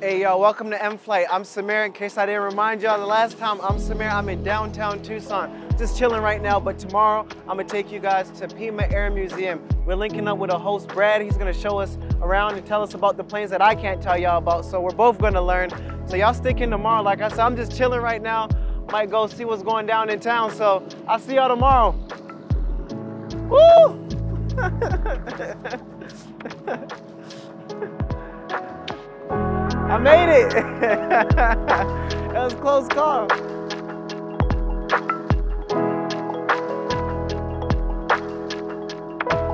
Hey y'all, welcome to M-Flight. I'm Samir. In case I didn't remind y'all, the last time I'm Samir, I'm in downtown Tucson. Just chilling right now, but tomorrow I'm gonna take you guys to Pima Air Museum. We're linking up with a host, Brad. He's gonna show us around and tell us about the planes that I can't tell y'all about, so we're both gonna learn. So y'all stick in tomorrow. Like I said, I'm just chilling right now. Might go see what's going down in town, so I'll see y'all tomorrow. Woo! I made it! That was a close call.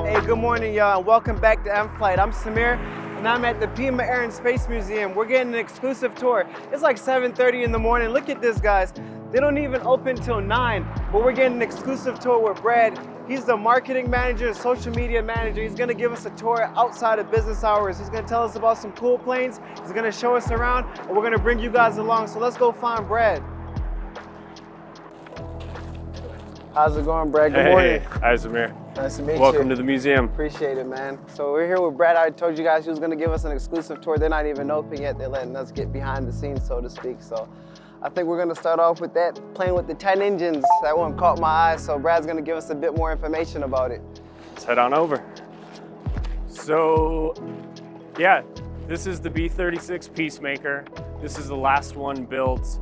Hey, good morning, y'all, and welcome back to M-Flight. I'm Samir, and I'm at the Pima Air Space Museum. We're getting an exclusive tour. It's like 7:30 in the morning. Look at this, guys. They don't even open till 9, but we're getting an exclusive tour with Brad. He's the marketing manager, social media manager. He's gonna give us a tour outside of business hours. He's gonna tell us about some cool planes. He's gonna show us around, and we're gonna bring you guys along. So let's go find Brad. How's it going, Brad? Good morning. Hi, Samir. Nice to meet you. Welcome to the museum. Appreciate it, man. So we're here with Brad. I told you guys he was gonna give us an exclusive tour. They're not even open yet. They're letting us get behind the scenes, so to speak. So I think we're gonna start off with that plane with the 10 engines. That one caught my eye, so Brad's gonna give us a bit more information about it. Let's head on over. So, yeah, this is the B-36 Peacemaker. This is the last one built.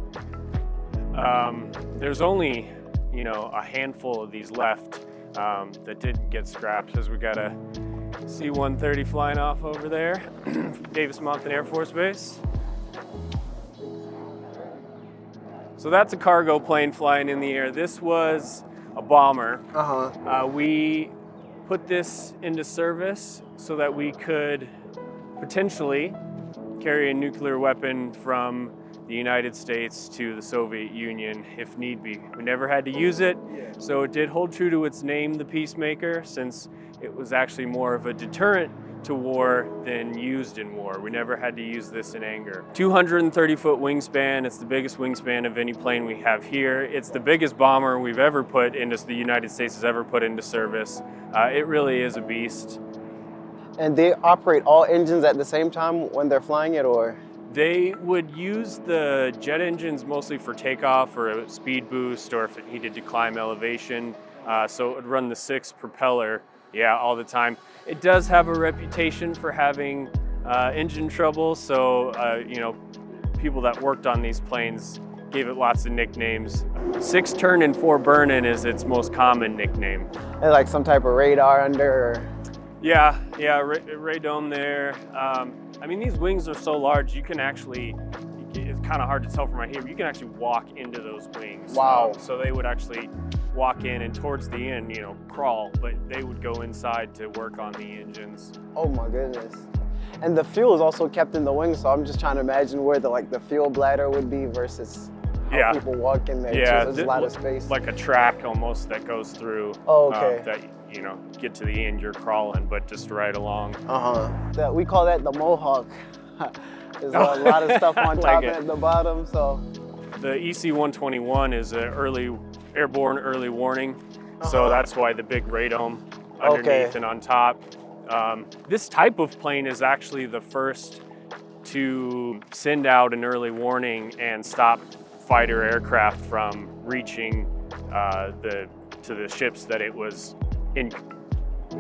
There's only, a handful of these left that didn't get scrapped, because we got a C-130 flying off over there, Davis Monthan Air Force Base. So that's a cargo plane flying in the air. This was a bomber. We put this into service so that we could potentially carry a nuclear weapon from the United States to the Soviet Union if need be. We never had to use it, so it did hold true to its name, the Peacemaker, since it was actually more of a deterrent to war than used in war. We never had to use this in anger. 230-foot wingspan. It's the biggest wingspan of any plane we have here. It's the biggest bomber we've ever put into, the United States has ever put into service. It really is a beast. And they operate all engines at the same time when they're flying it, or? They would use the jet engines mostly for takeoff or a speed boost, or if it needed to climb elevation. So it would run the 6 propeller, all the time. It does have a reputation for having engine trouble, so people that worked on these planes gave it lots of nicknames. 6 turn and 4 burn-in is its most common nickname. And like some type of radar under? Or? Yeah, radome there. I mean, these wings are so large, you can actually, it's kind of hard to tell from right here, but you can actually walk into those wings. Wow. So they would actually walk in and towards the end, crawl, but they would go inside to work on the engines. Oh my goodness. And the fuel is also kept in the wings, so I'm just trying to imagine where the fuel bladder would be versus how people walk in there. Yeah, there's a lot of space. Like a track almost that goes through. Oh, okay. That get to the end, you're crawling, but just right along. We call that the Mohawk. There's a lot of stuff on top and at the bottom, so. The EC-121 is an airborne early warning, so that's why the big radome underneath and on top. This type of plane is actually the first to send out an early warning and stop fighter aircraft from reaching to the ships that it was in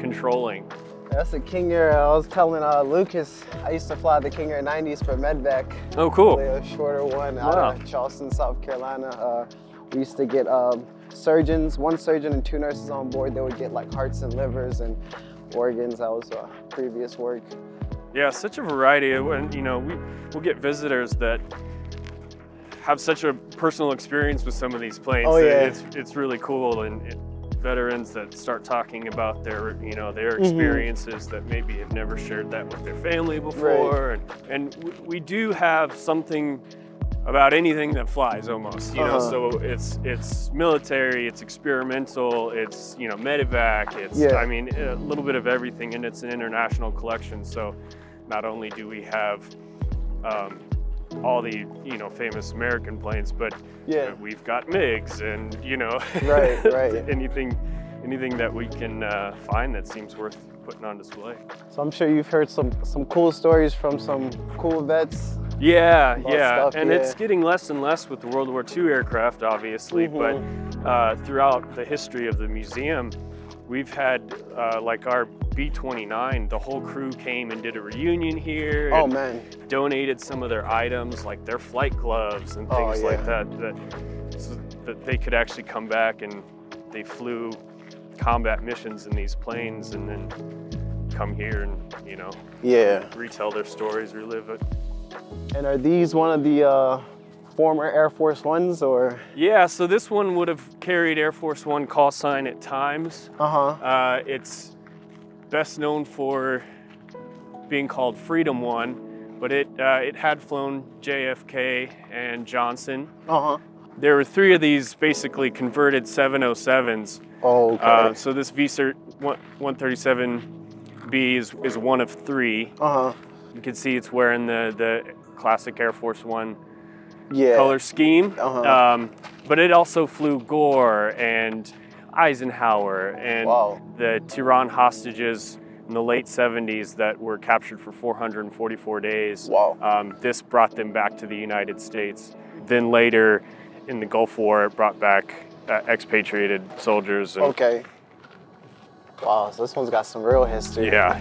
controlling. That's a King Air. I was telling Lucas, I used to fly the King Air 90s for Medvac. Oh, cool. A shorter one out of Charleston, South Carolina. We used to get surgeons, 1 surgeon and 2 nurses on board. They would get like hearts and livers and organs. That was previous work. Yeah, such a variety. And we'll get visitors that have such a personal experience with some of these planes. Oh, yeah. It's really cool, and veterans that start talking about their experiences that maybe have never shared that with their family before. Right. And we do have something about anything that flies almost, so it's military, it's experimental, it's medevac, it's I mean a little bit of everything, and it's an international collection. So not only do we have all the famous American planes, but we've got MiGs and right. anything that we can find that seems worth putting on display. So I'm sure you've heard some cool stories from some cool vets. Yeah, About yeah, stuff, and yeah. it's getting less and less with the World War II aircraft, obviously, but throughout the history of the museum, we've had like our B-29, the whole crew came and did a reunion here. Oh and man. donated some of their items, like their flight gloves and things like that, so that they could actually come back, and they flew combat missions in these planes and then come here and, you know, retell their stories, relive it. And are these one of the former Air Force Ones, or? Yeah, so this one would have carried Air Force One call sign at times. It's best known for being called Freedom One, but it had flown JFK and Johnson. There were 3 of these basically converted 707s. Oh, okay. So this VCERT 137B is one of 3. You can see it's wearing the classic Air Force One color scheme. But it also flew Gore and Eisenhower and the Tehran hostages in the late 70s that were captured for 444 days. This brought them back to the United States. Then later in the Gulf War, it brought back expatriated soldiers. And Wow, so this one's got some real history. Yeah,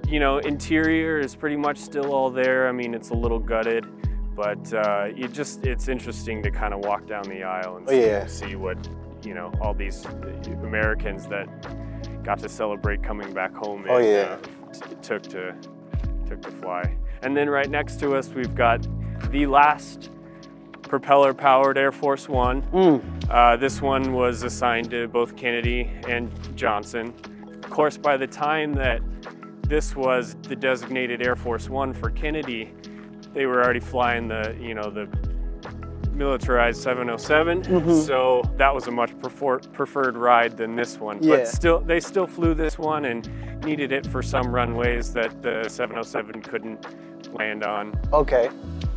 you know, interior is pretty much still all there. I mean, it's a little gutted, but it's interesting to kind of walk down the aisle and see what, you know, all these Americans that got to celebrate coming back home took to fly. And then right next to us, we've got the last propeller-powered Air Force One. This one was assigned to both Kennedy and Johnson. Of course, by the time that this was the designated Air Force One for Kennedy, they were already flying the militarized 707. So that was a much preferred ride than this one. But they still flew this one and needed it for some runways that the 707 couldn't land on. Okay,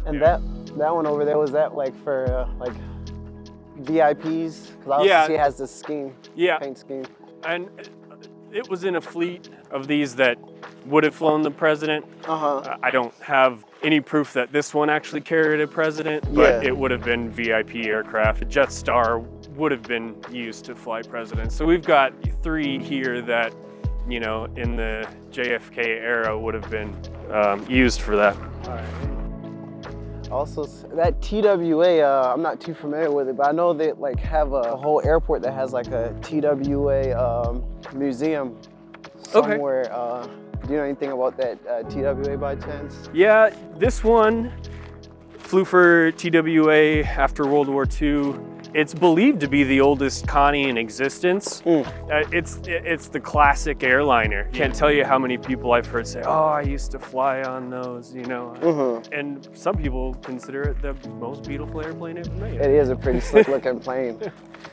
and that one over there, was that like for like VIPs? Because I also see it has this scheme, paint scheme. And it was in a fleet of these that would have flown the president. I don't have any proof that this one actually carried a president, but it would have been VIP aircraft. A Jetstar would have been used to fly presidents. So we've got 3 here that, you know, in the JFK era would have been used for that. Also, that TWA, I'm not too familiar with it, but I know they like have a whole airport that has like a TWA museum somewhere. Do you know anything about that TWA by chance? Yeah, this one flew for TWA after World War II. It's believed to be the oldest Connie in existence. It's the classic airliner. Can't tell you how many people I've heard say, "Oh, I used to fly on those," you know. And some people consider it the most beautiful airplane ever made. It is a pretty slick looking plane.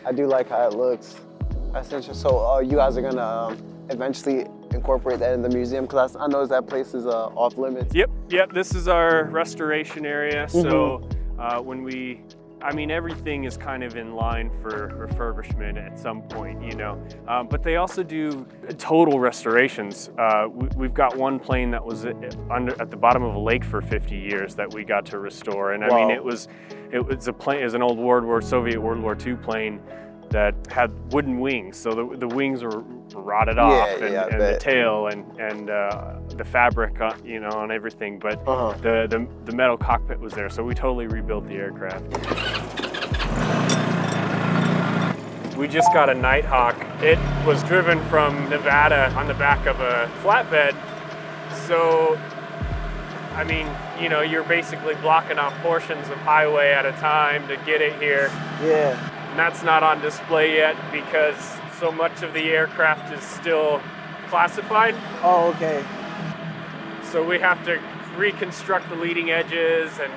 I do like how it looks. That's interesting. So you guys are gonna eventually incorporate that in the museum? Because I know that place is off limits. Yep. This is our restoration area. So I mean, everything is kind of in line for refurbishment at some point, you know. But they also do total restorations. We've got one plane that was at the bottom of a lake for 50 years that we got to restore. And I mean, it was an old Soviet World War II plane that had wooden wings. So the wings were rotted off, and the tail and the fabric, you know, on everything. But the metal cockpit was there, so we totally rebuilt the aircraft. We just got a Nighthawk. It was driven from Nevada on the back of a flatbed. So, I mean, you know, you're basically blocking off portions of highway at a time to get it here. And that's not on display yet because so much of the aircraft is still classified. Oh, okay. So we have to reconstruct the leading edges and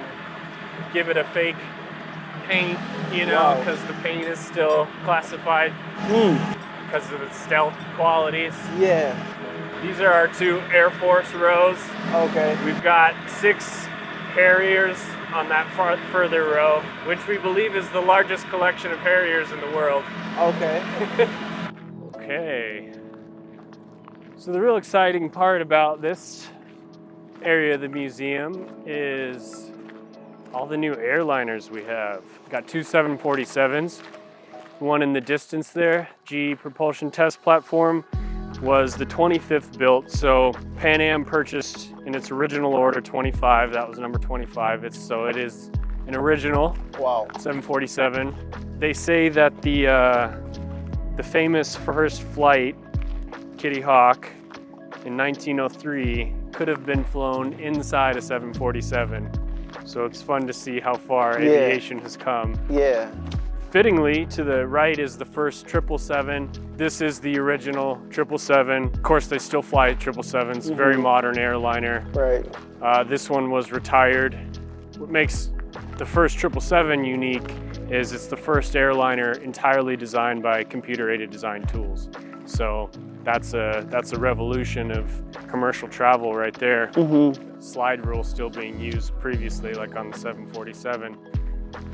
give it a fake paint, you know, because the paint is still classified because of its stealth qualities. These are our 2 Air Force rows. Okay. We've got 6 Harriers on that further row, which we believe is the largest collection of Harriers in the world. Okay. Okay. So the real exciting part about this area of the museum is all the new airliners we have. Got two 747s, one in the distance there. GE propulsion test platform was the 25th built, so Pan Am purchased in its original order 25, that was number 25, so it is an original. Wow. 747. They say that the famous first flight, Kitty Hawk, in 1903 could have been flown inside a 747. So it's fun to see how far aviation has come. Yeah. Fittingly, to the right is the first 777. This is the original 777. Of course, they still fly 777s, very modern airliner. Right. This one was retired. What makes the first 777 unique is it's the first airliner entirely designed by computer-aided design tools. So that's a revolution of commercial travel right there. Slide rule still being used previously, like on the 747.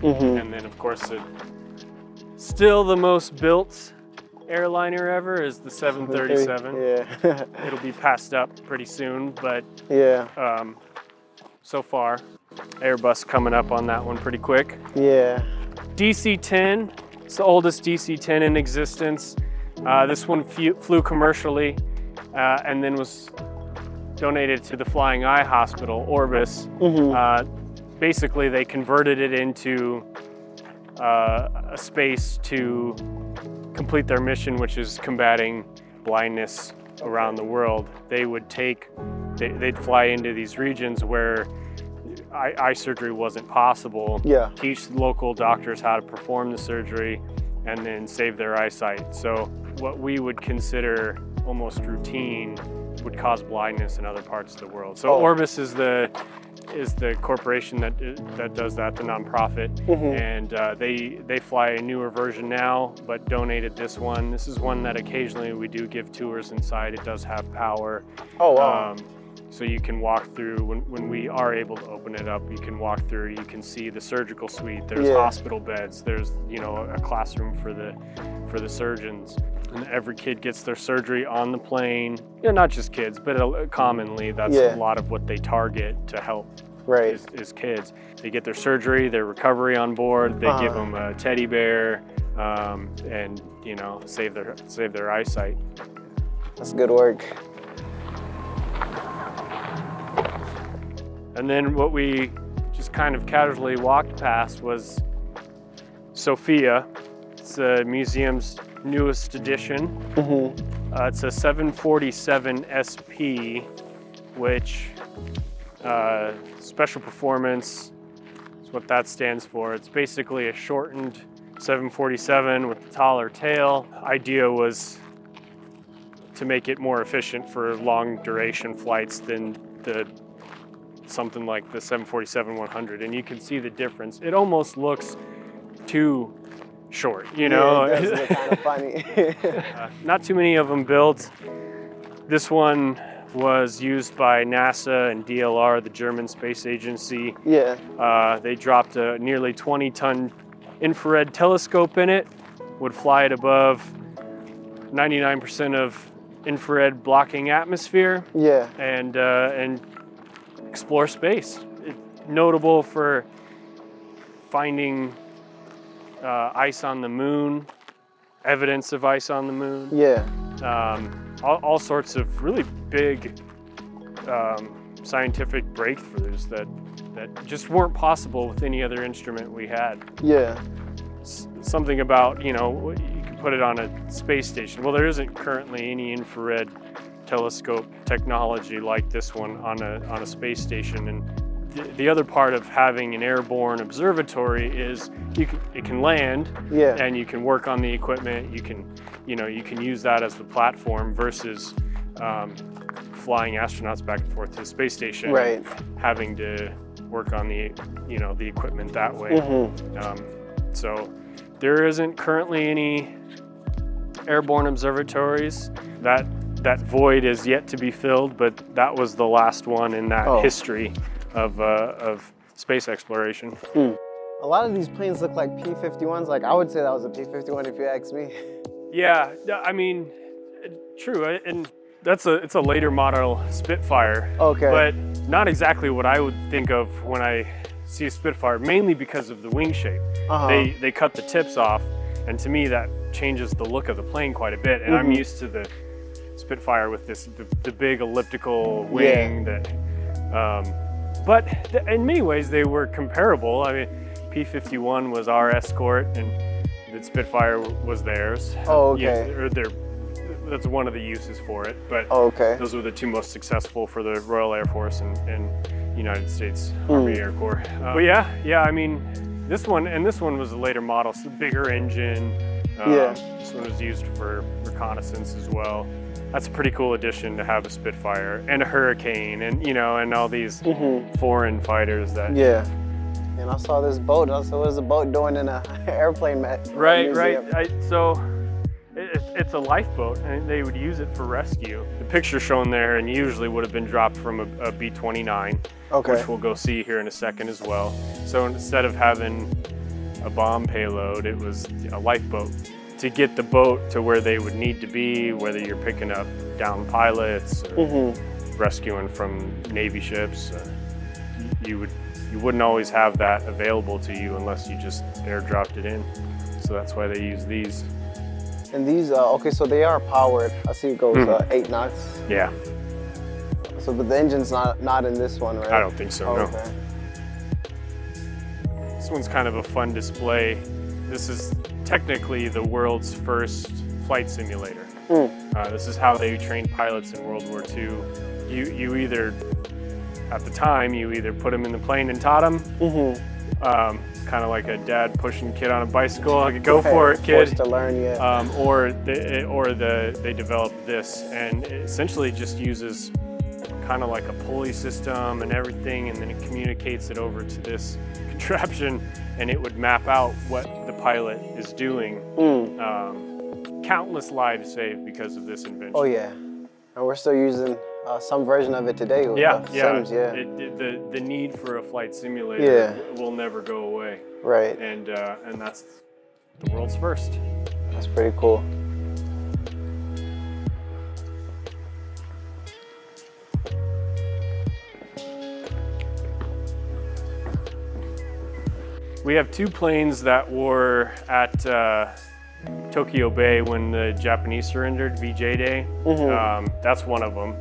And then, of course, still the most built airliner ever is the 737. Yeah. It'll be passed up pretty soon, but so far, Airbus coming up on that one pretty quick. Yeah. DC-10, it's the oldest DC-10 in existence. This one flew commercially and then was donated to the Flying Eye Hospital, Orbis. Basically, they converted it into a space to complete their mission, which is combating blindness around the world. They'd fly into these regions where eye surgery wasn't possible, teach local doctors how to perform the surgery, and then save their eyesight. So what we would consider almost routine would cause blindness in other parts of the world. So Orbis is the corporation that does that, the nonprofit, and they fly a newer version now, but donated this one. This is one that occasionally we do give tours inside. It does have power. Oh wow. So you can walk through, when we are able to open it up, you can walk through, you can see the surgical suite, there's hospital beds, there's a classroom for the surgeons. And every kid gets their surgery on the plane. Not just kids, but commonly that's a lot of what they target to help is kids. They get their surgery, their recovery on board, they give them a teddy bear, and save their eyesight. That's good work. And then what we just kind of casually walked past was Sophia. It's the museum's newest addition. It's a 747 SP, which special performance is what that stands for. It's basically a shortened 747 with a taller tail. Idea was to make it more efficient for long duration flights than something like the 747-100, and you can see the difference. It almost looks too short, Yeah, it does look kind of funny. Not too many of them built. This one was used by NASA and DLR, the German space agency. They dropped a nearly 20-ton infrared telescope in it, would fly at above 99% of infrared blocking atmosphere. And explore space. It's notable for finding ice on the moon, evidence of ice on the moon. All sorts of really big scientific breakthroughs that just weren't possible with any other instrument we had. Something about, you could put it on a space station. Well, there isn't currently any infrared telescope technology like this one on a space station, and the other part of having an airborne observatory is it can land, and you can work on the equipment. You can use that as the platform versus flying astronauts back and forth to the space station, having to work on the equipment that way. So there isn't currently any airborne observatories. That void is yet to be filled, but that was the last one in that history of space exploration. A lot of these planes look like P-51s. Like, I would say that was a P-51 if you ask me. Yeah, I mean, true. And it's a later model Spitfire. Okay. But not exactly what I would think of when I see a Spitfire, mainly because of the wing shape. They cut the tips off, and to me that changes the look of the plane quite a bit. And I'm used to the Spitfire with the big elliptical wing that. But in many ways they were comparable. I mean, P-51 was our Escort, and the Spitfire was theirs. Oh, okay. Yeah, that's one of the uses for it. But okay. those were the two most successful for the Royal Air Force and United States Army Air Corps. But yeah, I mean, this one was a later model, so bigger engine. This one was used for reconnaissance as well. That's a pretty cool addition to have a Spitfire and a Hurricane, and and all these foreign fighters that. Yeah. And I saw this boat. Also, what is the boat doing in an airplane museum? Right. So it's a lifeboat, and they would use it for rescue. The picture shown there, and usually would have been dropped from a B-29, which we'll go see here in a second as well. So instead of having a bomb payload, it was a lifeboat to get the boat to where they would need to be, whether you're picking up downed pilots or rescuing from Navy ships. You wouldn't always have that available to you unless you just airdropped it in. So that's why they use these. And these, okay, so they are powered. I see it goes 8 knots. Yeah. So, but the engine's not in this one, right? I don't think so, no. Okay. This one's kind of a fun display. This is technically the world's first flight simulator. This is how they trained pilots in World War II. You either, at the time, you either put them in the plane and taught them, kind of like a dad pushing a kid on a bicycle, like, go for it, kid. Forced to learn, Or they developed this, and it essentially just uses kind of like a pulley system and everything, and then it communicates it over to this contraption, and it would map out what the pilot is doing. Countless lives saved because of this invention. Oh yeah, and we're still using some version of it today. With Sims, The need for a flight simulator will never go away. Right. And that's the world's first. That's pretty cool. We have two planes that were at Tokyo Bay when the Japanese surrendered, VJ Day. That's one of them.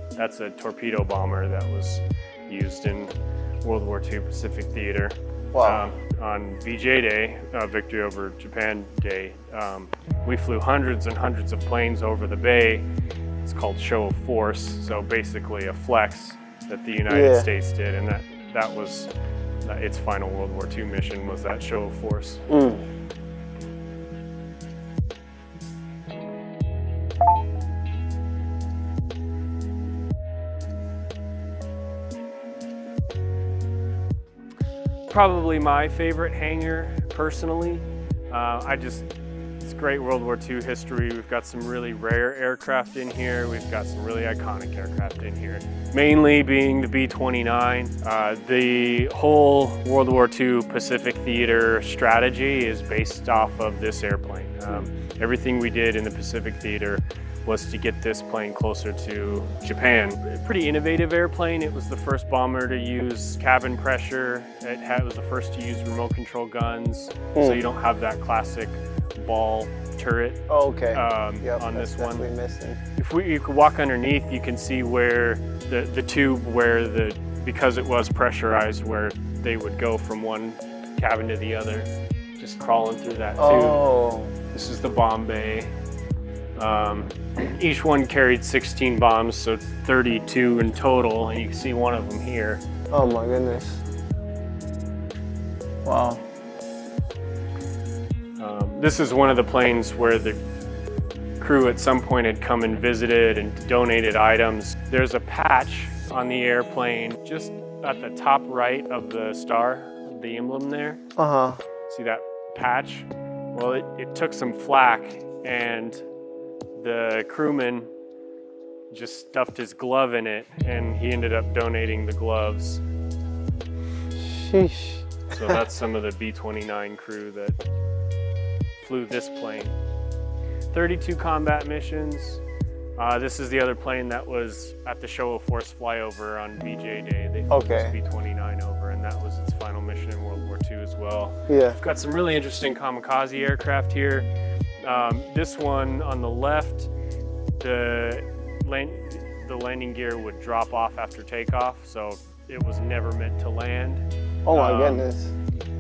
That's a torpedo bomber that was used in World War II Pacific Theater. Wow. On VJ Day, Victory over Japan Day, we flew hundreds and hundreds of planes over the bay. It's called Show of Force, so basically a flex that the United States did, and that was its final World War II mission, was that Show of Force. Probably my favorite hangar, personally. It's great World War II history. We've got some really rare aircraft in here. We've got some really iconic aircraft in here. Mainly being the B-29. The whole World War II Pacific Theater strategy is based off of this airplane. Everything we did in the Pacific Theater was to get this plane closer to Japan. Pretty innovative airplane. It was the first bomber to use cabin pressure. It was the first to use remote control guns, so you don't have that classic ball turret on this one. Missing. If you could walk underneath, you can see where the tube, because it was pressurized, where they would go from one cabin to the other, just crawling through that tube. This is the bomb bay. Each one carried 16 bombs, so 32 in total, and you can see one of them here. Oh my goodness. Wow. This is one of the planes where the crew at some point had come and visited and donated items. There's a patch on the airplane just at the top right of the star, the emblem there. See that patch? Well, it took some flack, and the crewman just stuffed his glove in it, and he ended up donating the gloves. Sheesh. So that's some of the B-29 crew that flew this plane. 32 combat missions, This is the other plane that was at the Show of Force flyover on VJ Day. They flew this B-29 over, and that was its final mission in World War II as well. Yeah. We've got some really interesting kamikaze aircraft here. This one on the left, the landing gear would drop off after takeoff, so it was never meant to land. Oh my goodness.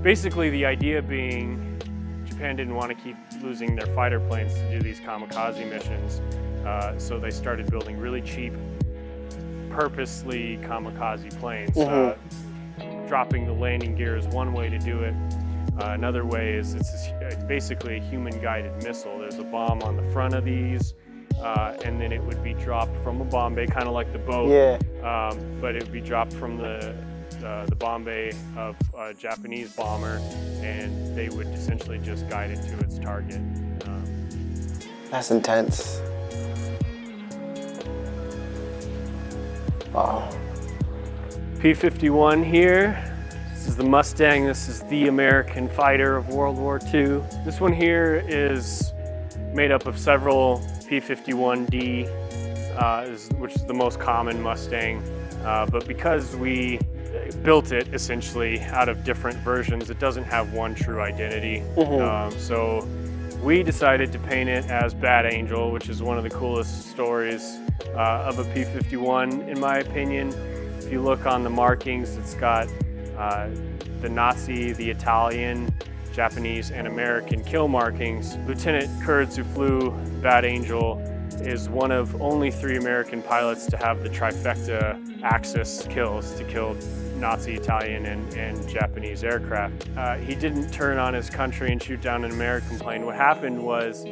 Basically, the idea being Japan didn't want to keep losing their fighter planes to do these kamikaze missions. So they started building really cheap, purposely kamikaze planes. Dropping the landing gear is one way to do it. Another way is it's basically a human-guided missile. There's a bomb on the front of these, and then it would be dropped from a bomb bay, kind of like the boat. Yeah. But it would be dropped from the bomb bay of a Japanese bomber, and they would essentially just guide it to its target. That's intense. Wow. P-51 here. This is the Mustang. This is the American fighter of World War II. This one here is made up of several P-51D, which is the most common Mustang. But because we built it essentially out of different versions, it doesn't have one true identity. So we decided to paint it as Bad Angel, which is one of the coolest stories of a P-51, in my opinion. If you look on the markings, it's got the Nazi, the Italian, Japanese, and American kill markings. Lieutenant Kurtz, who flew Bad Angel, is one of only 3 American pilots to have the trifecta Axis kills to kill Nazi, Italian, and Japanese aircraft. He didn't turn on his country and shoot down an American plane. What happened was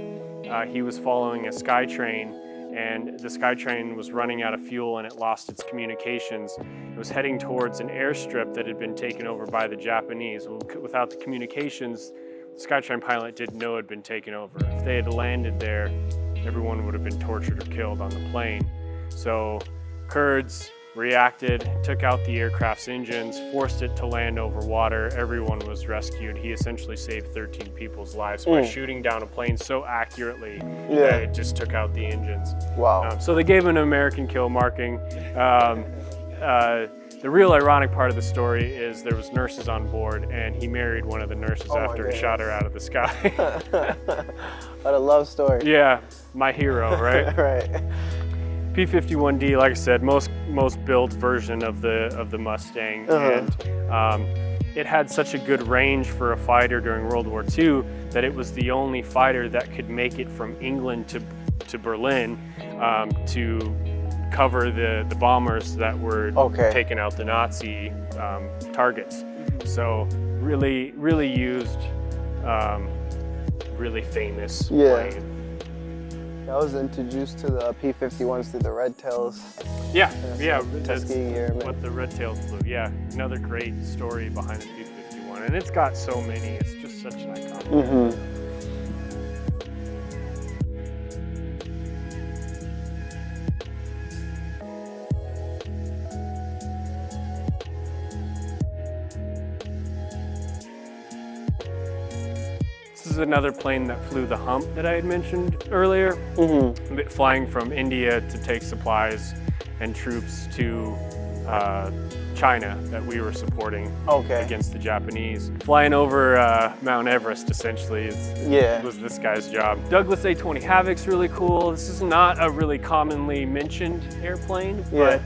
he was following a Skytrain, and the Skytrain was running out of fuel and it lost its communications. It was heading towards an airstrip that had been taken over by the Japanese. Without the communications, the Skytrain pilot didn't know it had been taken over. If they had landed there, everyone would have been tortured or killed on the plane. So Kurds reacted, took out the aircraft's engines, forced it to land over water. Everyone was rescued. He essentially saved 13 people's lives by shooting down a plane so accurately that it just took out the engines. Wow. So they gave him an American kill marking. The real ironic part of the story is there was nurses on board, and he married one of the nurses after he shot her out of the sky. What a love story. Yeah, my hero, right? Right. P-51D, like I said, most built version of the Mustang, and it had such a good range for a fighter during World War II that it was the only fighter that could make it from England to Berlin to cover the bombers that were taking out the Nazi targets. So really used, really famous plane. I was introduced to the P-51s through the Red Tails. Tuskegee Airmen. What the Red Tails flew. Yeah, another great story behind the P-51, and it's got so many. It's just such an iconic. This is another plane that flew the hump that I had mentioned earlier, flying from India to take supplies and troops to China that we were supporting against the Japanese. Flying over Mount Everest, essentially, was this guy's job. Douglas A-20 Havoc's really cool. This is not a really commonly mentioned airplane, but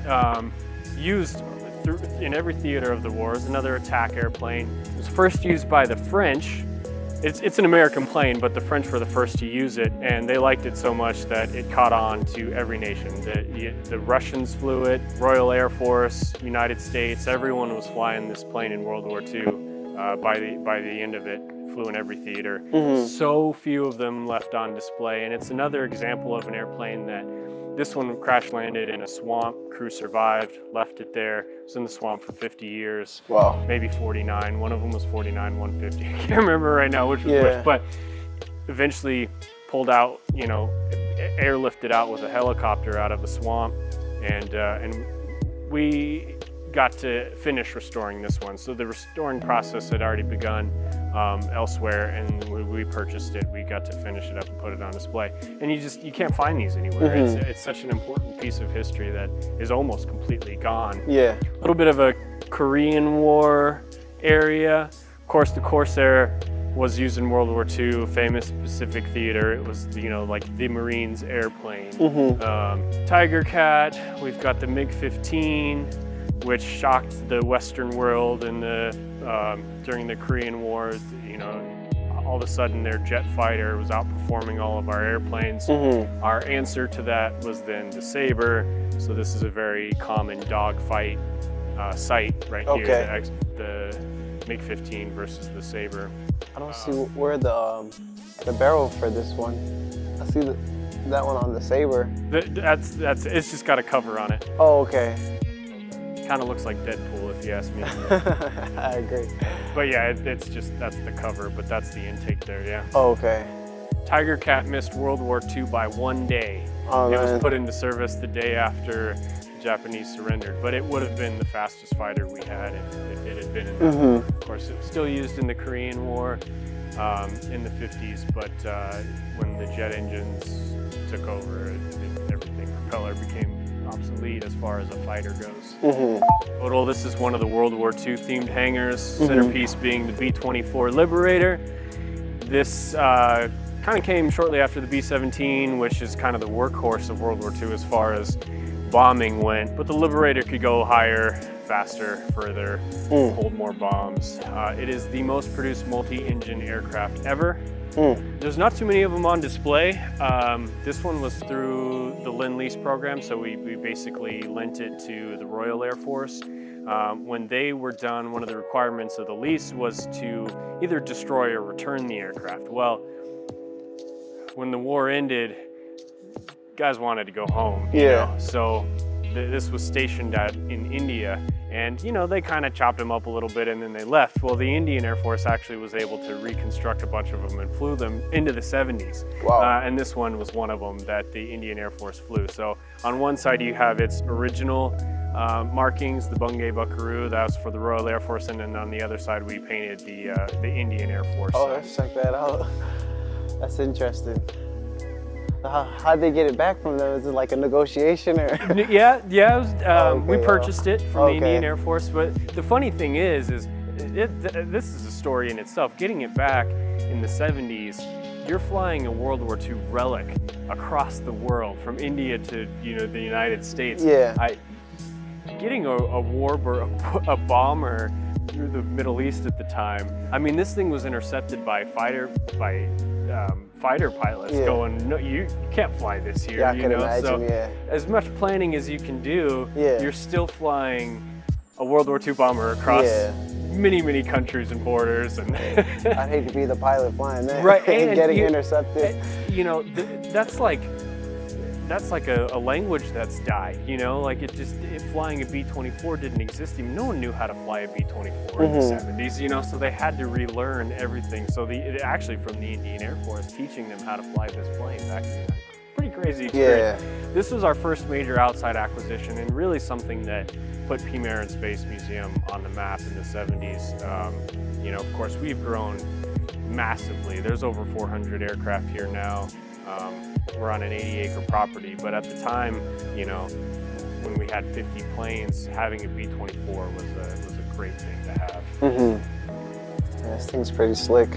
used in every theater of the war. It's another attack airplane. It was first used by the French. It's an American plane, but the French were the first to use it, and they liked it so much that it caught on to every nation. The Russians flew it, Royal Air Force, United States, everyone was flying this plane in World War II. By the end of it, flew in every theater. So few of them left on display, and it's another example of an airplane that this one crash landed in a swamp. Crew survived, left it there. It was in the swamp for 50 years. Wow. Maybe 49. One of them was 49, 150. I can't remember right now which was which, but eventually pulled out, airlifted out with a helicopter out of the swamp. And we got to finish restoring this one. So the restoring process had already begun elsewhere, and we purchased it. We got to finish it up and put it on display. And you can't find these anywhere. It's such an important piece of history that is almost completely gone. Yeah. A little bit of a Korean War area. Of course, the Corsair was used in World War II, famous Pacific theater. It was, like the Marines airplane. Tiger Cat, we've got the MiG-15, which shocked the Western world in during the Korean War. All of a sudden their jet fighter was outperforming all of our airplanes. Our answer to that was then the Sabre. So this is a very common dogfight site right here, the MiG-15 versus the Sabre. I don't see where the barrel for this one. I see that one on the Sabre. It's just got a cover on it. Oh, okay. Kind of looks like Deadpool, if you ask me. I agree. But yeah, that's the cover, but that's the intake there, yeah. Oh, okay. Tiger Cat missed World War II by 1 day. Oh, it was put into service the day after the Japanese surrendered, but it would have been the fastest fighter we had if it had been in that. Of course, it was still used in the Korean War in the 50s, but when the jet engines took over, everything, propeller became obsolete as far as a fighter goes. Total, this is one of the World War II themed hangars, centerpiece being the B-24 Liberator. This kind of came shortly after the B-17, which is kind of the workhorse of World War II as far as bombing went, but the Liberator could go higher, faster, further, hold more bombs. It is the most produced multi-engine aircraft ever. There's not too many of them on display. This one was through the Lend-Lease program, so we basically lent it to the Royal Air Force. When they were done, one of the requirements of the lease was to either destroy or return the aircraft. Well, when the war ended, guys wanted to go home. So this was stationed in India, and they kind of chopped them up a little bit and then they left. Well, the Indian Air Force actually was able to reconstruct a bunch of them and flew them into the 70s. Wow. And this one was one of them that the Indian Air Force flew. So on one side you have its original markings, the Bungay Buckaroo, that was for the Royal Air Force, and then on the other side we painted the Indian Air Force. Oh, let's check that out. That's interesting. How'd they get it back from them? Is it like a negotiation or? Yeah. We purchased it from the Indian Air Force. But the funny thing is this is a story in itself. Getting it back in the 70s, you're flying a World War II relic across the world from India to the United States. Yeah. Getting a bomber through the Middle East at the time. I mean, this thing was intercepted by fighter pilots going, no, you can't fly this here. Yeah, I can imagine, as much planning as you can do, you're still flying a World War II bomber across many, many countries and borders. And I'd hate to be the pilot flying that, right, and getting intercepted. That's like a language that's died, flying a B-24 didn't exist. Even no one knew how to fly a B-24 in the 70s, so they had to relearn everything. So actually from the Indian Air Force, teaching them how to fly this plane back then. Pretty crazy experience. This was our first major outside acquisition, and really something that put Pima Air Space Museum on the map in the 70s. Of course, we've grown massively. There's over 400 aircraft here now. We're on an 80-acre property, but at the time, when we had 50 planes, having a B-24 was a great thing to have. Yeah, this thing's pretty slick.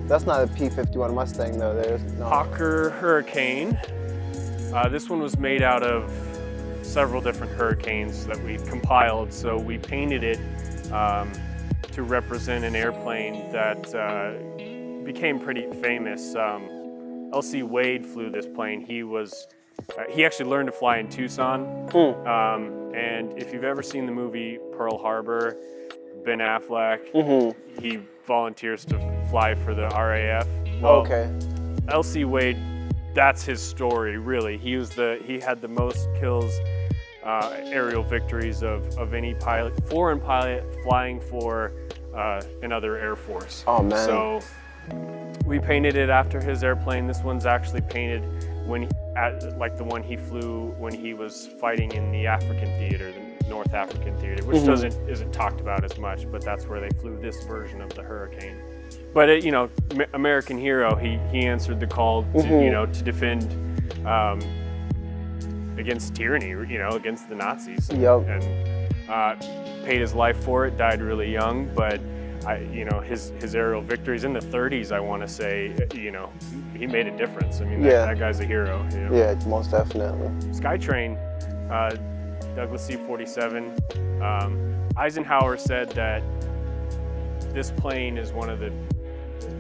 That's not a P-51 Mustang though. There's no. Hawker Hurricane. This one was made out of several different Hurricanes that we compiled, so we painted it to represent an airplane that became pretty famous. L.C. Wade flew this plane. He actually learned to fly in Tucson. And if you've ever seen the movie Pearl Harbor, Ben Affleck, he volunteers to fly for the RAF. Well, L.C. Wade, that's his story, really. He had the most kills, aerial victories of any foreign pilot flying for another Air Force. Oh, man. So we painted it after his airplane. This one's actually painted like the one he flew when he was fighting in the African theater, the North African theater, which isn't talked about as much, but that's where they flew this version of the Hurricane. But American hero, he answered the call to to defend against tyranny, against the Nazis, and paid his life for it. Died really young, but his aerial victories in the 30s, I want to say, he made a difference. I mean, that guy's a hero. Yeah, most definitely. Skytrain, Douglas C-47. Eisenhower said that this plane is one of the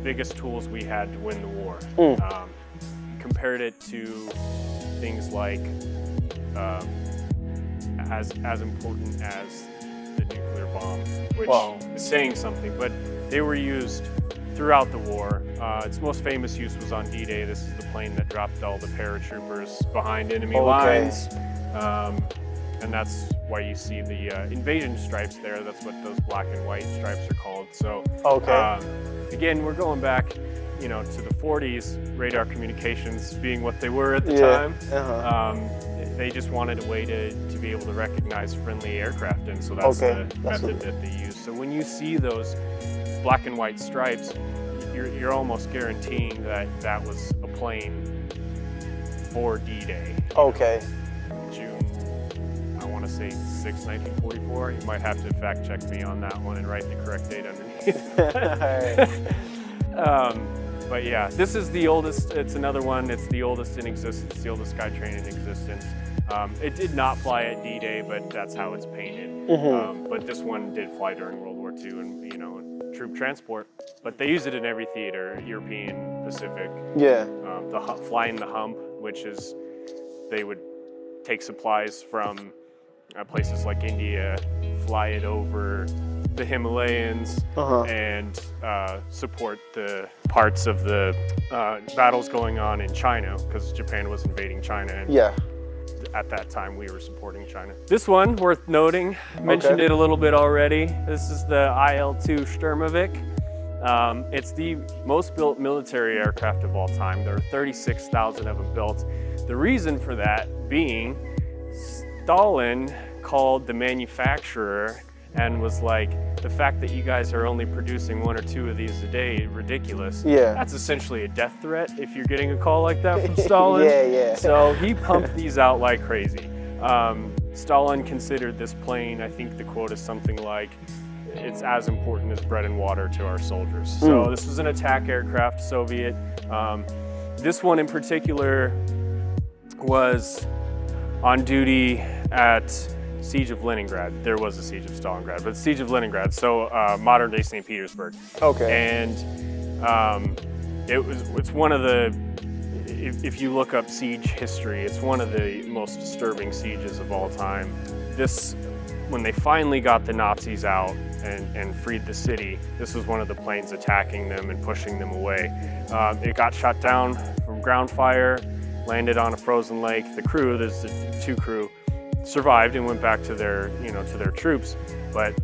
biggest tools we had to win the war. Compared it to things like as important as the nuclear bomb, which is saying something, but they were used throughout the war. Its most famous use was on D-Day. This is the plane that dropped all the paratroopers behind enemy lines. And that's why you see the invasion stripes there. That's what those black and white stripes are called. So again, we're going back to the 40s, radar communications being what they were at the time. They just wanted a way to be able to recognize friendly aircraft, and so that's the method that they use. So when you see those black and white stripes, you're almost guaranteeing that was a plane for D-Day. June, I want to say 6, 1944. You might have to fact check me on that one and write the correct date underneath. But yeah, this is the oldest. It's another one. It's the oldest in existence, the oldest Skytrain in existence. It did not fly at D-Day, but that's how it's painted. But this one did fly during World War II and troop transport. But they use it in every theater, European, Pacific. Flying the hump, which is they would take supplies from places like India, fly it over the Himalayas, and support the parts of the battles going on in China, because Japan was invading China. And at that time, we were supporting China. This one, worth noting, mentioned it a little bit already. This is the IL-2 Sturmovik. It's the most built military aircraft of all time. There are 36,000 of them built. The reason for that being, Stalin called the manufacturer and was like, the fact that you guys are only producing 1 or 2 of these a day, ridiculous. That's essentially a death threat if you're getting a call like that from Stalin. So he pumped these out like crazy. Stalin considered this plane, I think the quote is something like, it's as important as bread and water to our soldiers. So this was an attack aircraft, Soviet. This one in particular was on duty at Siege of Leningrad. There was a Siege of Stalingrad, but Siege of Leningrad, so modern day St. Petersburg. And it's one of the, if you look up siege history, it's one of the most disturbing sieges of all time. This, when they finally got the Nazis out and freed the city, this was one of the planes attacking them and pushing them away. It got shot down from ground fire, landed on a frozen lake. The crew, there's the 2 crew, survived and went back to their, to their troops, but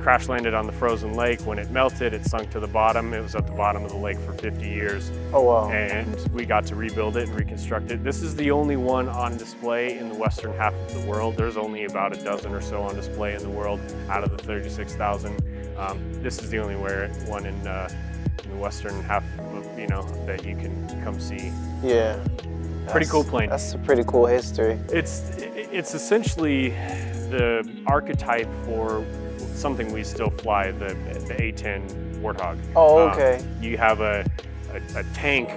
crash landed on the frozen lake. When it melted, it sunk to the bottom. It was at the bottom of the lake for 50 years. And we got to rebuild it and reconstruct it. This is the only one on display in the western half of the world. There's only about a dozen or so on display in the world out of the 36,000. This is the only one in the western half of, that you can come see. Pretty cool plane. That's a pretty cool history. It's essentially the archetype for something we still fly, the A-10 Warthog. You have a tank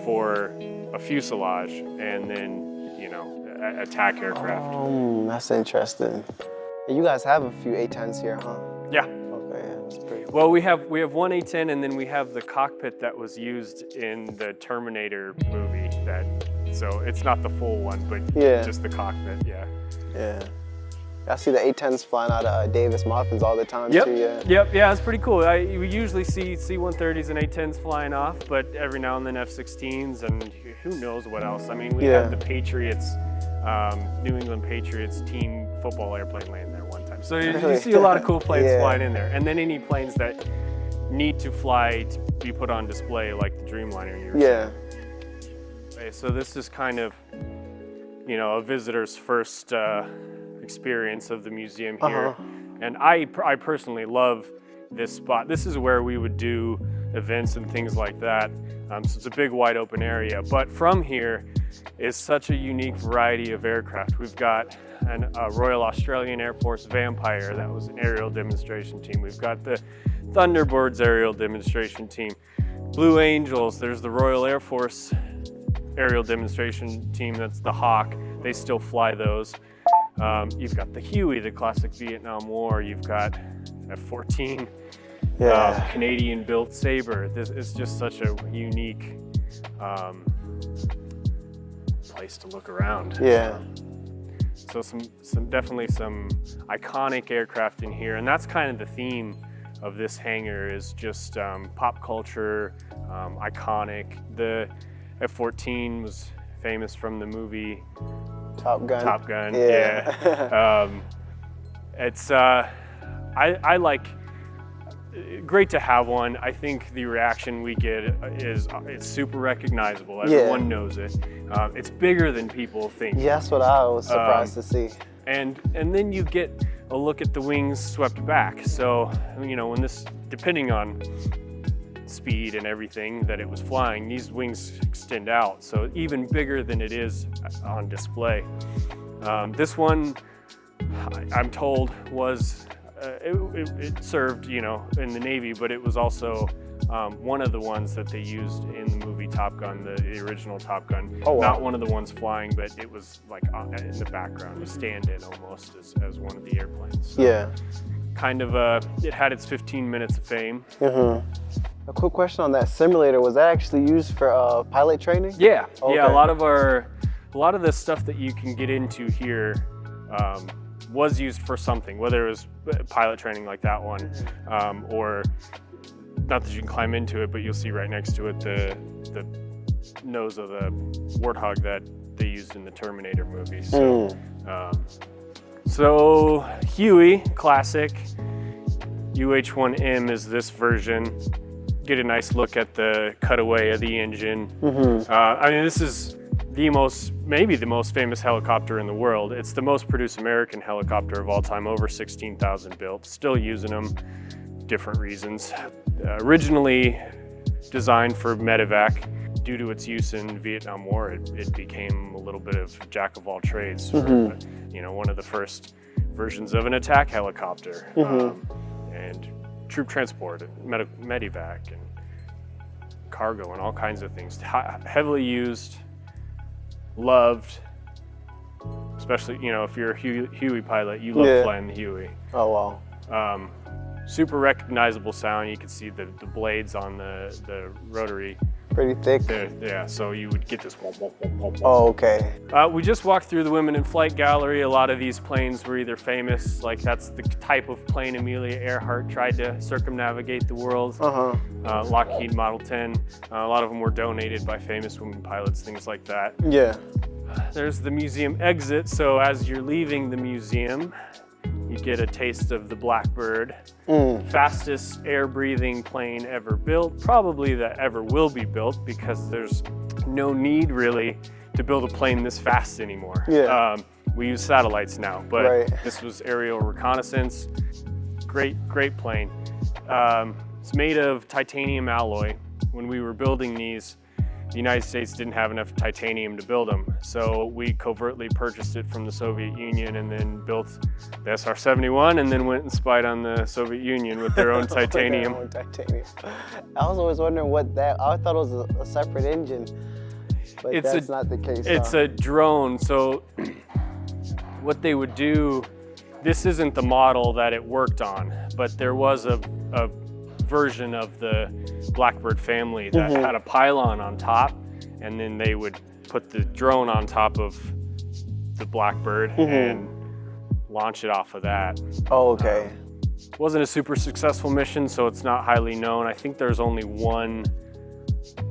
for a fuselage, and then attack aircraft. That's interesting. You guys have a few A-10s here, huh? That's pretty cool. Well, we have one A-10, and then we have the cockpit that was used in the Terminator movie. So it's not the full one, but just the cockpit. I see the A-10s flying out of Davis Moffins all the time too. It's pretty cool. We usually see C-130s and A-10s flying off, but every now and then F-16s, and who knows what else. I mean, we had the Patriots, New England Patriots team football airplane land there one time. So you see a lot of cool planes flying in there, and then any planes that need to fly to be put on display, like the Dreamliner you were saying. So this is kind of, a visitor's first experience of the museum here. And I personally love this spot. This is where we would do events and things like that. So it's a big wide open area, but from here is such a unique variety of aircraft. We've got a Royal Australian Air Force Vampire, that was an aerial demonstration team. We've got the Thunderbirds aerial demonstration team. Blue Angels, there's the Royal Air Force aerial demonstration team, that's the Hawk. They still fly those. You've got the Huey, the classic Vietnam War. You've got F-14, Canadian-built Sabre. This is just such a unique place to look around. Yeah. So definitely some iconic aircraft in here, and that's kind of the theme of this hangar, is just pop culture, iconic. The F-14 was famous from the movie Top Gun. Yeah. It's I like, great to have one. I think the reaction we get is it's super recognizable. Everyone knows it. It's bigger than people think. Yeah, that's what I was surprised to see. And then you get a look at the wings swept back. So, you know, when this, depending on speed and everything that it was flying, these wings extend out. So even bigger than it is on display. This one, I'm told, was, it served, you know, in the Navy, but it was also one of the ones that they used in the movie Top Gun, the original Top Gun. Oh, wow. Not one of the ones flying, but it was like in the background, a stand-in almost as one of the airplanes. So Yeah. kind of, it had its 15 minutes of fame. A quick question on that simulator, was that actually used for pilot training? Yeah, Okay. yeah, a lot of the stuff that you can get into here was used for something, whether it was pilot training like that one, or not that you can climb into it, but you'll see right next to it the nose of the warthog that they used in the Terminator movie. So, so Huey, classic. UH-1M is this version. Get a nice look at the cutaway of the engine. I mean, this is maybe the most famous helicopter in the world. It's the most produced American helicopter of all time, over 16,000 built. Still using them, different reasons. Originally designed for medevac. Due to its use in the Vietnam War, it became a little bit of jack of all trades. For, you know, one of the first versions of an attack helicopter, and troop transport, medevac, and cargo, and all kinds of things. Heavily used, loved, especially, you know, if you're a Huey pilot, you love flying the Huey. Oh, wow. Super recognizable sound. You can see the blades on the rotary. Pretty thick. Yeah, so you would get this womp, womp, womp, womp, womp. Oh, okay. We just walked through the Women in Flight gallery. A lot of these planes were either famous, like that's the type of plane Amelia Earhart tried to circumnavigate the world. Lockheed Model 10. A lot of them were donated by famous women pilots, things like that. Yeah. There's the museum exit. So as you're leaving the museum, you get a taste of the Blackbird. Fastest air-breathing plane ever built, probably that ever will be built, because there's no need really to build a plane this fast anymore. We use satellites now, but this was aerial reconnaissance. Great plane. It's made of titanium alloy. When we were building these, the United States didn't have enough titanium to build them, so we covertly purchased it from the Soviet Union and then built the SR-71 and then went and spied on the Soviet Union with their own titanium. I was always wondering what that, I thought it was a separate engine, but that's not the case. It's a drone, so what they would do, this isn't the model that it worked on, but there was a version of the Blackbird family that had a pylon on top, and then they would put the drone on top of the Blackbird and launch it off of that. Oh, okay. Wasn't a super successful mission, so it's not highly known. I think there's only one,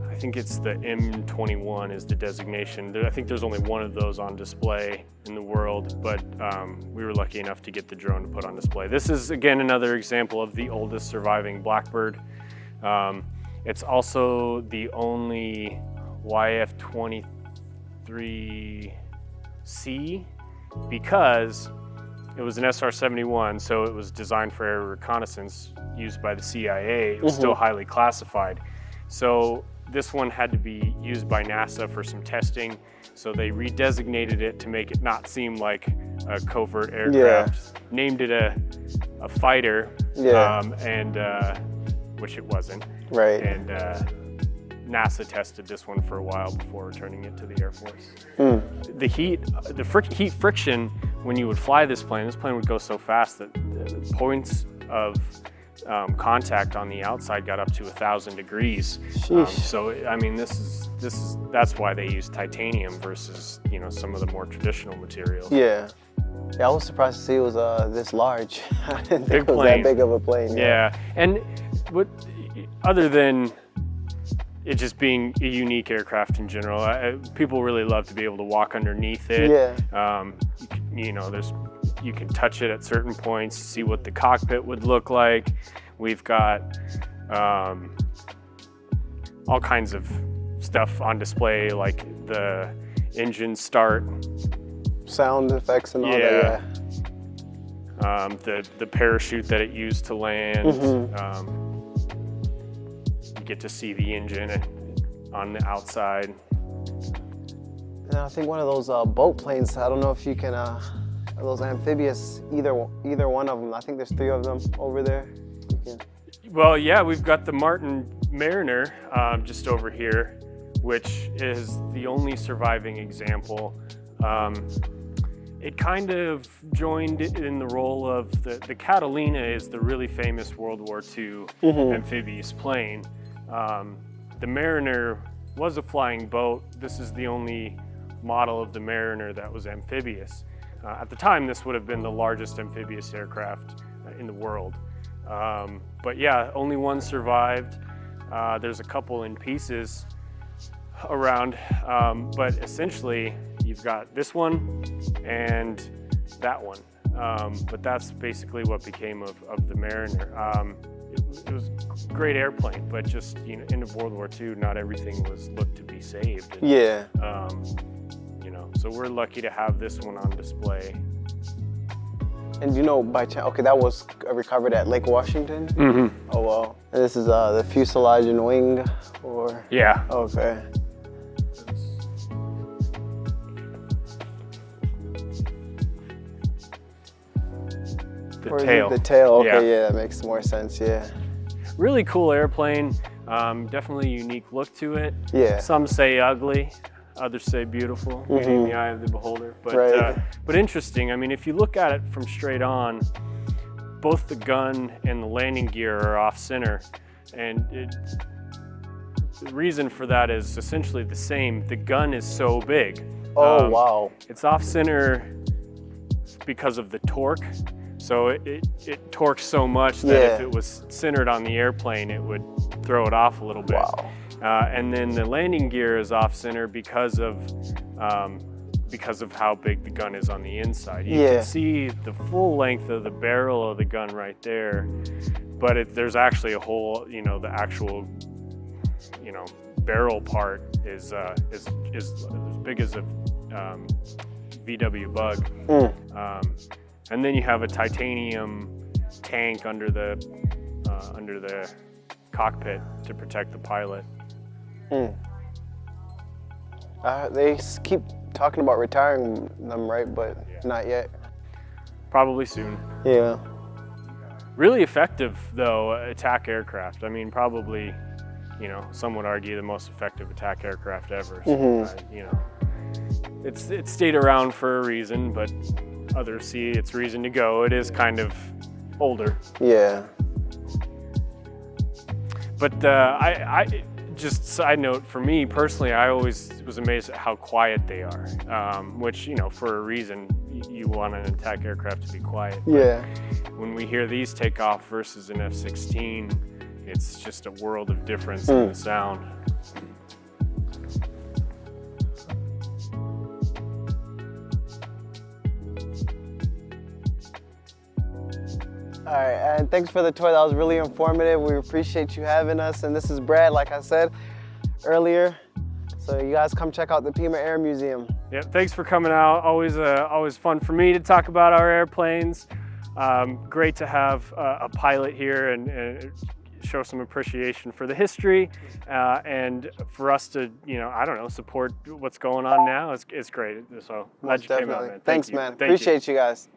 I think it's the M21 is the designation. I think there's only one of those on display in the world, but we were lucky enough to get the drone to put on display. This is, again, another example of the oldest surviving Blackbird. It's also the only YF-23C, because it was an SR-71, so it was designed for air reconnaissance used by the CIA. It was still highly classified. So this one had to be used by NASA for some testing. So they redesignated it to make it not seem like a covert aircraft. Named it a fighter, which it wasn't. Right. And NASA tested this one for a while before returning it to the Air Force. The heat friction when you would fly this plane would go so fast that the points of contact on the outside got up to 1,000 degrees. So I mean, that's why they use titanium versus some of the more traditional materials. Yeah, I was surprised to see it was this large. I didn't think Big it was plane. that big of a plane. Yeah, and other than it just being a unique aircraft in general, people really love to be able to walk underneath it. You can touch it at certain points, see what the cockpit would look like. We've got all kinds of stuff on display, like the engine start, sound effects and all that. The parachute that it used to land. You get to see the engine on the outside. And I think one of those boat planes, I don't know if you can, those amphibious, either one of them. I think there's 3 of them over there. Well, yeah, we've got the Martin Mariner just over here, which is the only surviving example. It kind of joined in the role of the Catalina is the really famous World War II amphibious plane. The Mariner was a flying boat. This is the only model of the Mariner that was amphibious. At the time, this would have been the largest amphibious aircraft in the world. But yeah, only one survived. There's a couple in pieces around, but essentially you've got this one and that one. But that's basically what became of the Mariner. It was a great airplane, but just end of World War II, not everything was looked to be saved. And, so we're lucky to have this one on display. And by chance, okay, that was recovered at Lake Washington? Oh, wow. And this is the fuselage and wing, or? Yeah. Okay. The tail. The tail, okay, yeah, that makes more sense, yeah. Really cool airplane, definitely a unique look to it. Yeah. Some say ugly, others say beautiful, in the eye of the beholder. But, but interesting, I mean, if you look at it from straight on, both the gun and the landing gear are off center. And the reason for that is essentially the same. The gun is so big. Oh, wow. It's off center because of the torque. So it torques so much that if it was centered on the airplane, it would throw it off a little bit. Wow. And then the landing gear is off center because of how big the gun is on the inside. You can see the full length of the barrel of the gun right there, but there's actually a hole. The actual barrel part is as big as a VW Bug. And then you have a titanium tank under the cockpit to protect the pilot. They keep talking about retiring them, right? But not yet. Probably soon. Yeah. Really effective, though, attack aircraft. I mean, probably, some would argue the most effective attack aircraft ever. So, it's stayed around for a reason, but others see its reason to go. It is kind of older. Yeah. But I just side note, for me personally, I always was amazed at how quiet they are, which, for a reason, you want an attack aircraft to be quiet. Yeah. But when we hear these take off versus an F-16, it's just a world of difference in the sound. All right, and thanks for the tour. That was really informative. We appreciate you having us. And this is Brad, like I said earlier. So you guys come check out the Pima Air Museum. Yeah, thanks for coming out. Always fun for me to talk about our airplanes. Great to have a pilot here and show some appreciation for the history, and for us to, I don't know, support what's going on now. It's great. So glad you came out, man. Thanks, man. Appreciate you guys.